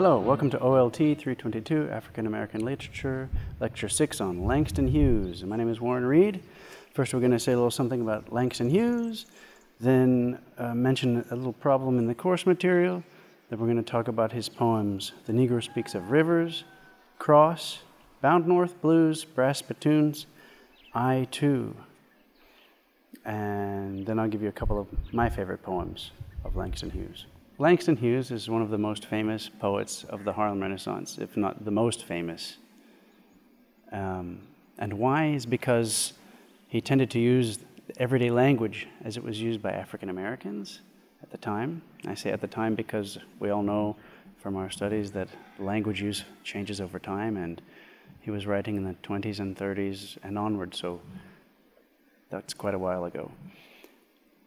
Hello, welcome to OLT 322 African American Literature, Lecture 6 on Langston Hughes. My name is Warren Reed. First we're going to say a little something about Langston Hughes, then mention a little problem in the course material, then we're going to talk about his poems, The Negro Speaks of Rivers, Cross, Bound North Blues, Brass Spittoons, I Too. And then I'll give you a couple of my favorite poems of Langston Hughes. Langston Hughes is one of the most famous poets of the Harlem Renaissance, if not the most famous. And why is because he tended to use everyday language as it was used by African Americans at the time. I say at the time because we all know from our studies that language use changes over time, and he was writing in the 20s and 30s and onward, so that's quite a while ago.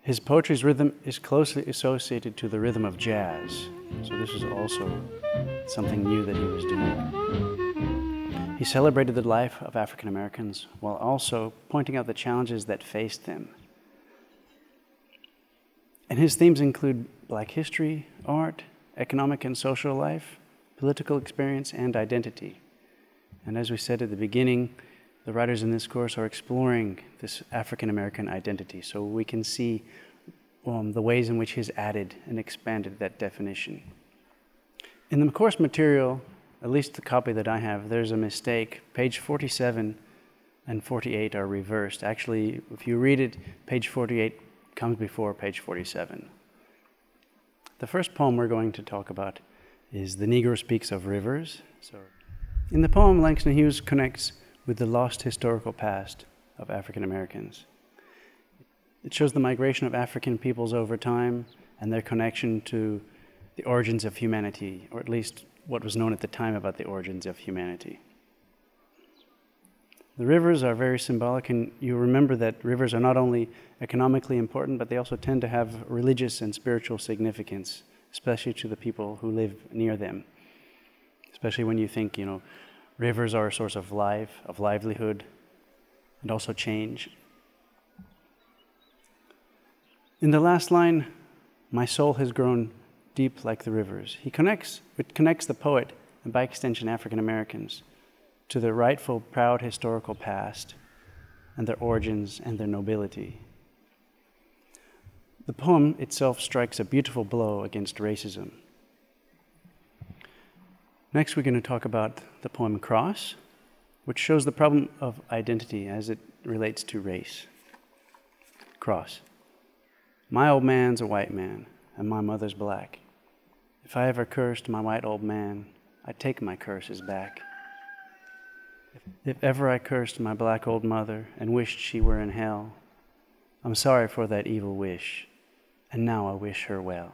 His poetry's rhythm is closely associated to the rhythm of jazz, so this was also something new that he was doing. He celebrated the life of African Americans while also pointing out the challenges that faced them. And his themes include Black history, art, economic and social life, political experience, and identity. And as we said at the beginning, the writers in this course are exploring this African American identity, so we can see the ways in which he's added and expanded that definition. In the course material, at least the copy that I have, there's a mistake. Page 47 and 48 are reversed. Actually, if you read it, page 48 comes before page 47. The first poem we're going to talk about is The Negro Speaks of Rivers. So, in the poem, Langston Hughes connects with the lost historical past of African Americans. It shows the migration of African peoples over time and their connection to the origins of humanity, or at least what was known at the time about the origins of humanity. The rivers are very symbolic, and you remember that rivers are not only economically important, but they also tend to have religious and spiritual significance, especially to the people who live near them. Especially when you think, rivers are a source of life, of livelihood, and also change. In the last line, my soul has grown deep like the rivers. It connects the poet, and by extension African Americans, to their rightful, proud historical past and their origins and their nobility. The poem itself strikes a beautiful blow against racism. Next, we're going to talk about the poem Cross, which shows the problem of identity as it relates to race. Cross. My old man's a white man, and my mother's black. If I ever cursed my white old man, I'd take my curses back. If ever I cursed my black old mother and wished she were in hell, I'm sorry for that evil wish, and now I wish her well.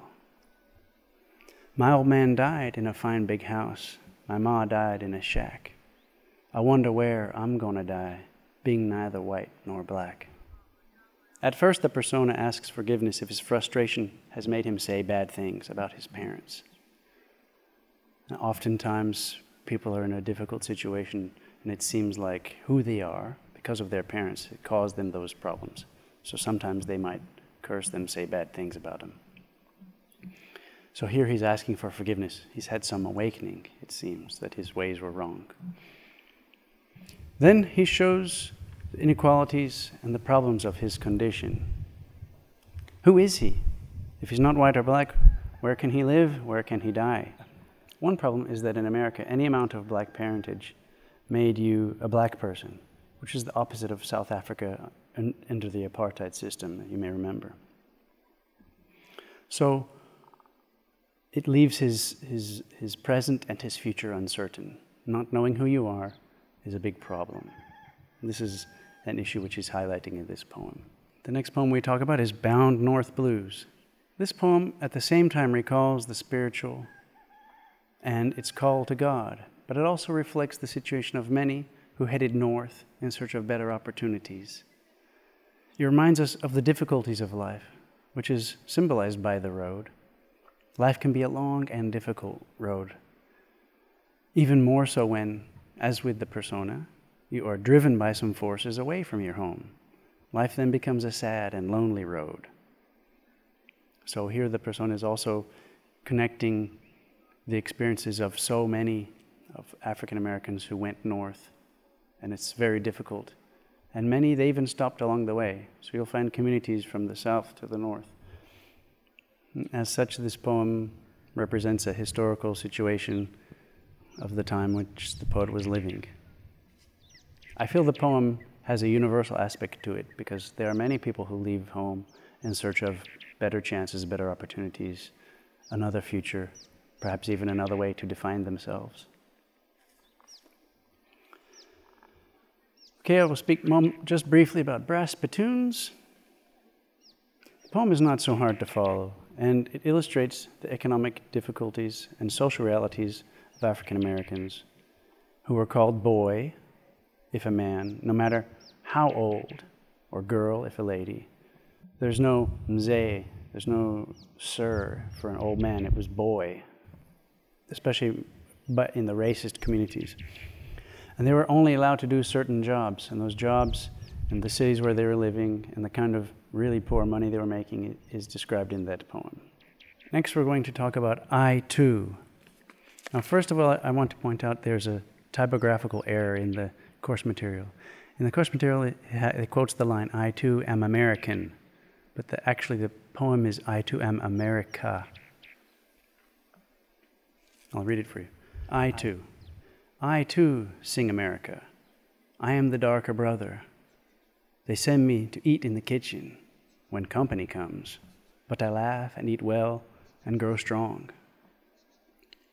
My old man died in a fine big house. My ma died in a shack. I wonder where I'm gonna die, being neither white nor black. At first, the persona asks forgiveness if his frustration has made him say bad things about his parents. Now, oftentimes, people are in a difficult situation, and it seems like who they are, because of their parents, it caused them those problems. So sometimes they might curse them, say bad things about them. So here he's asking for forgiveness. He's had some awakening, it seems, that his ways were wrong. Then he shows the inequalities and the problems of his condition. Who is he? If he's not white or black, where can he live? Where can he die? One problem is that in America, any amount of black parentage made you a black person, which is the opposite of South Africa under the apartheid system, you may remember. So it leaves his present and his future uncertain. Not knowing who you are is a big problem. This is an issue which he's highlighting in this poem. The next poem we talk about is Bound North Blues. This poem at the same time recalls the spiritual and its call to God, but it also reflects the situation of many who headed north in search of better opportunities. It reminds us of the difficulties of life, which is symbolized by the road. Life can be a long and difficult road, even more so when, as with the persona, you are driven by some forces away from your home. Life then becomes a sad and lonely road. So here the persona is also connecting the experiences of so many of African Americans who went north, and it's very difficult. And many, they even stopped along the way. So you'll find communities from the south to the north. As such, this poem represents a historical situation of the time which the poet was living. I feel the poem has a universal aspect to it because there are many people who leave home in search of better chances, better opportunities, another future, perhaps even another way to define themselves. Okay, I will speak just briefly about brass spittoons. The poem is not so hard to follow, and it illustrates the economic difficulties and social realities of African Americans who were called boy if a man, no matter how old, or girl if a lady. There's no mzee, there's no sir for an old man, it was boy, especially but in the racist communities. And they were only allowed to do certain jobs, and those jobs in the cities where they were living and the kind of really poor money they were making is described in that poem. Next, we're going to talk about I too. Now, first of all, I want to point out there's a typographical error in the course material. In the course material, it quotes the line, I too am American, but actually the poem is I too am America. I'll read it for you. I too sing America. I am the darker brother. They send me to eat in the kitchen when company comes, but I laugh and eat well and grow strong.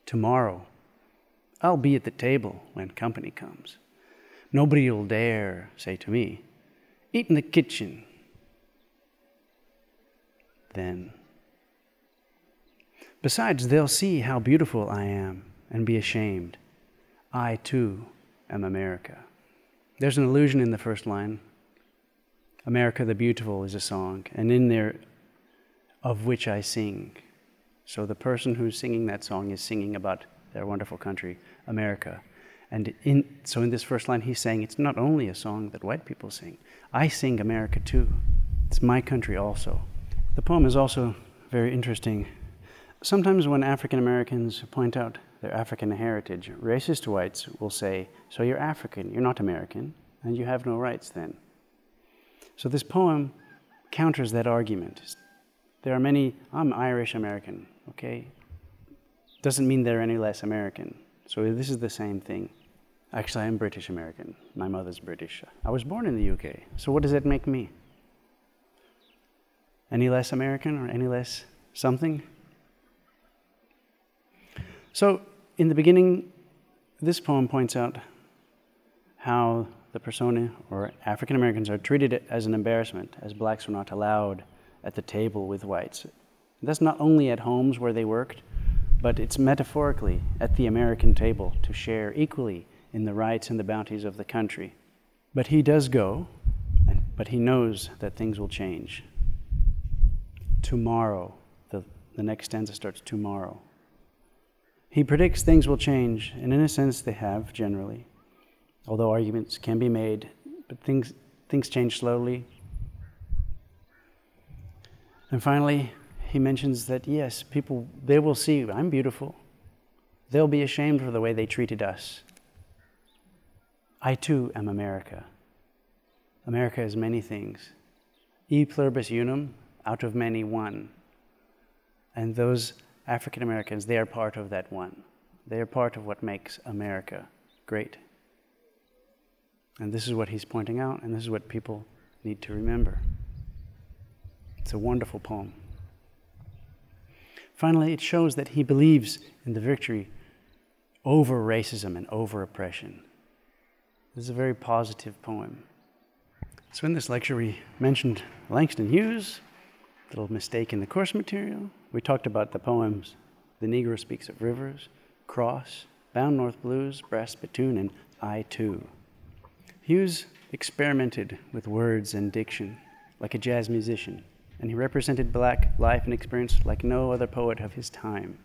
Tomorrow, I'll be at the table when company comes. Nobody'll dare say to me, eat in the kitchen. Then, besides, they'll see how beautiful I am and be ashamed. I too am America. There's an allusion in the first line. America the Beautiful is a song, and in there, of which I sing. So the person who's singing that song is singing about their wonderful country, America. And so in this first line, he's saying it's not only a song that white people sing. I sing America too. It's my country also. The poem is also very interesting. Sometimes when African Americans point out their African heritage, racist whites will say, so you're African, you're not American, and you have no rights then. So this poem counters that argument. There are many, I'm Irish American, okay? Doesn't mean they're any less American. So this is the same thing. Actually, I'm British American. My mother's British. I was born in the UK. So what does that make me? Any less American or any less something? So in the beginning, this poem points out how the persona or African Americans are treated as an embarrassment, as blacks were not allowed at the table with whites. That's not only at homes where they worked, but it's metaphorically at the American table to share equally in the rights and the bounties of the country. But he does go, but he knows that things will change. Tomorrow, the next stanza starts tomorrow. He predicts things will change, and in a sense they have generally, although arguments can be made, but things change slowly. And finally, he mentions that yes, people, they will see I'm beautiful. They'll be ashamed for the way they treated us. I too am America. America is many things. E pluribus unum, out of many one. And those African Americans, they are part of that one. They are part of what makes America great. And this is what he's pointing out, and this is what people need to remember. It's a wonderful poem. Finally, it shows that he believes in the victory over racism and over oppression. This is a very positive poem. So in this lecture, we mentioned Langston Hughes, a little mistake in the course material. We talked about the poems, The Negro Speaks of Rivers, Cross, Bound North Blues, Brass Spittoon, and I Too. Hughes experimented with words and diction like a jazz musician, and he represented black life and experience like no other poet of his time.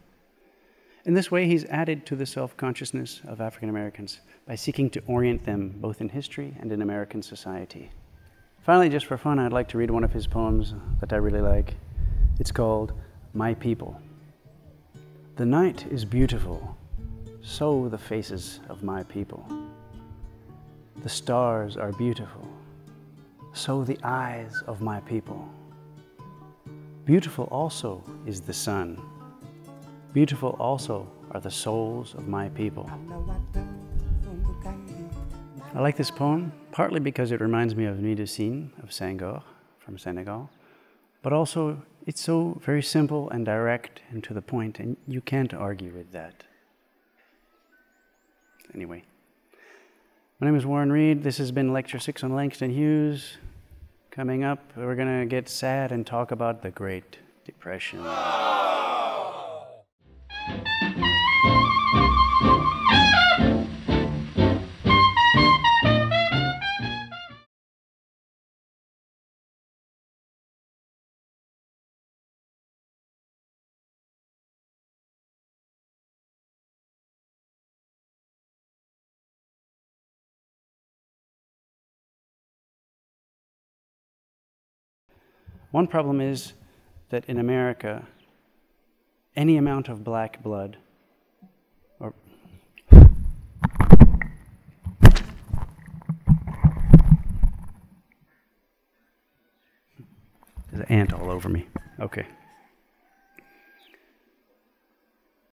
In this way, he's added to the self-consciousness of African Americans by seeking to orient them both in history and in American society. Finally, just for fun, I'd like to read one of his poems that I really like. It's called My People. The night is beautiful, so the faces of my people. The stars are beautiful, so the eyes of my people. Beautiful also is the sun. Beautiful also are the souls of my people. I like this poem, partly because it reminds me of Nuit de Cygne of Senghor from Senegal, but also it's so very simple and direct and to the point, and you can't argue with that. Anyway, my name is Warren Reed. This has been Lecture 6 on Langston Hughes. Coming up, we're going to get sad and talk about the Great Depression. One problem is that in America, any amount of black blood, or there's an ant all over me. Okay.